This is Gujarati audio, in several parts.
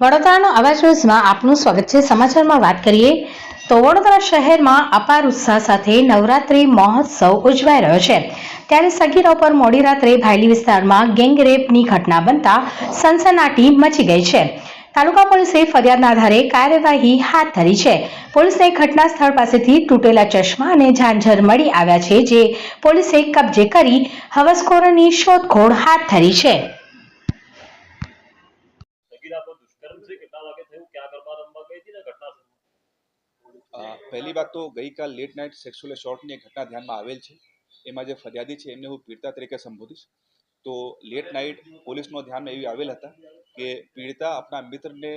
વડોદરાનો અવાજ ન્યૂઝમાં આપનું સ્વાગત છે। સમાચારમાં વાત કરીએ તો વડોદરા શહેરમાં અપાર ઉત્સાહ સાથે નવરાત્રી મહોત્સવ ઉજવાઈ રહ્યો છે। ત્યારે સગીરા પર મોડી રાત્રે ભાયલી વિસ્તારમાં ગેંગરેપની ઘટના બનતા સનસનાટી મચી ગઈ છે। તાલુકા પોલીસે ફરિયાદના આધારે કાર્યવાહી હાથ ધરી છે। પોલીસને ઘટના સ્થળ પાસેથી તૂટેલા ચશ્મા અને ઝાંઝર મળી આવ્યા છે, જે પોલીસે કબજે કરી હવસખોરોની શોધખોળ હાથ ધરી છે। पहली बात तो गई काल लेट नाइट सेक्सुअल असॉल्टनी घटना ध्यान में आवेल छे। एमां जे फरियादी छे एमने हूँ पीड़िता तरीके संबोधीश। तो लेट नाइट पोलीसनो ध्यान में एवी आवेल हता के पीड़िता अपना मित्र ने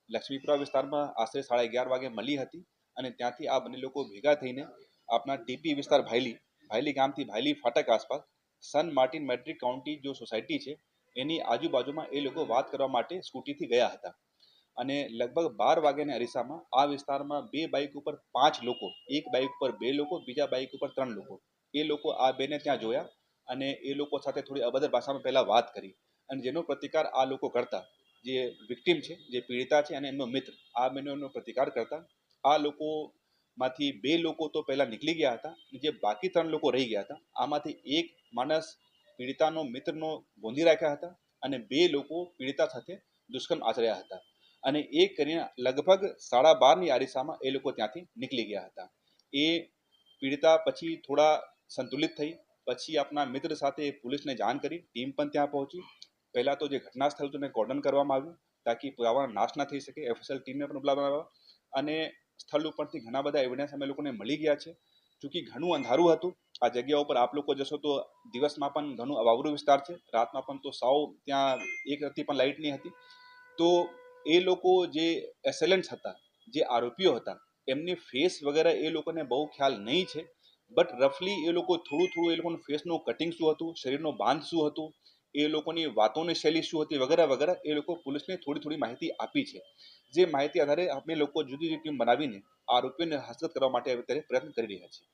लक्ष्मीपुरा विस्तार में आश्रे 11:30 वागे मळी हती अने त्यांथी आ बने लोको भेगा थईने अपना टीपी विस्तार भायली गामथी भायली फाटक आसपास सन मार्टिन मेट्रिक काउंटी जो सोसायटी छे एनी आजुबाजुमां ए लोको वात करवा माटे स्कूटीथी गया हता અને લગભગ 12 વાગ્યાના અરીસામાં આ વિસ્તારમાં બે બાઇક ઉપર 5 લોકો, એક બાઇક ઉપર 2 લોકો, બીજા બાઇક ઉપર 3 લોકો, એ લોકો આ બેને ત્યાં જોયા અને એ લોકો સાથે થોડી અભદ્ર ભાષામાં પહેલા વાત કરી અને જેનો પ્રતિકાર આ લોકો કરતા જે વિક્ટિમ છે, જે પીડિતા છે અને એમનો મિત્ર આ બંનેનો પ્રતિકાર કરતા આ લોકોમાંથી 2 લોકો તો પહેલા નીકળી ગયા હતા અને જે બાકી 3 લોકો રહી ગયા હતા આમાંથી એક માણસ પીડિતાનો મિત્રનો ગોંધી રાખ્યા હતા અને 2 લોકો પીડિતા સાથે દુષ્કર્મ આચર્યા હતા અને એ કરીને લગભગ 12:30ની આરીસામાં એ લોકો ત્યાંથી નીકળી ગયા હતા। એ પીડિતા પછી થોડા સંતુલિત થઈ પછી આપણા મિત્ર સાથે પોલીસને જાણ કરી, ટીમ પણ ત્યાં પહોંચી। પહેલા તો જે ઘટના સ્થળ હતું એને કોર્ડન કરવામાં આવ્યું તાકી પુરાવાનો નાશ ના થઈ શકે। એફએસએલ ટીમને પણ બોલાવવામાં આવ્યા અને સ્થળ ઉપરથી ઘણા બધા એવિડન્સ અમે લોકોને મળી ગયા છે। ચૂંકી ઘણું અંધારું હતું આ જગ્યા ઉપર આપ લોકો જશો તો દિવસમાં પણ ઘણું અવાવરું વિસ્તાર છે, રાતમાં પણ તો સાવ ત્યાં એક રત્તી પણ લાઇટ નહીં હતી। તો એ લોકો જે એસેલેન્ટ્સ હતા, જે આરોપીઓ હતા એમની ફેસ વગેરે એ લોકોને બહુ ખ્યાલ નહીં છે, બટ રફલી એ લોકો થોડું એ લોકોનું ફેસનું કટિંગ શું હતું, શરીરનો બાંધ શું હતું, એ લોકોની વાતોની શૈલી શું હતી વગેરે વગેરે એ લોકો પોલીસને થોડી માહિતી આપી છે। જે માહિતી આધારે આપણે લોકો જુદી જુદી ટીમ બનાવીને આરોપીઓને હસ્તગત કરવા માટે અત્યારે પ્રયત્ન કરી રહ્યા છીએ।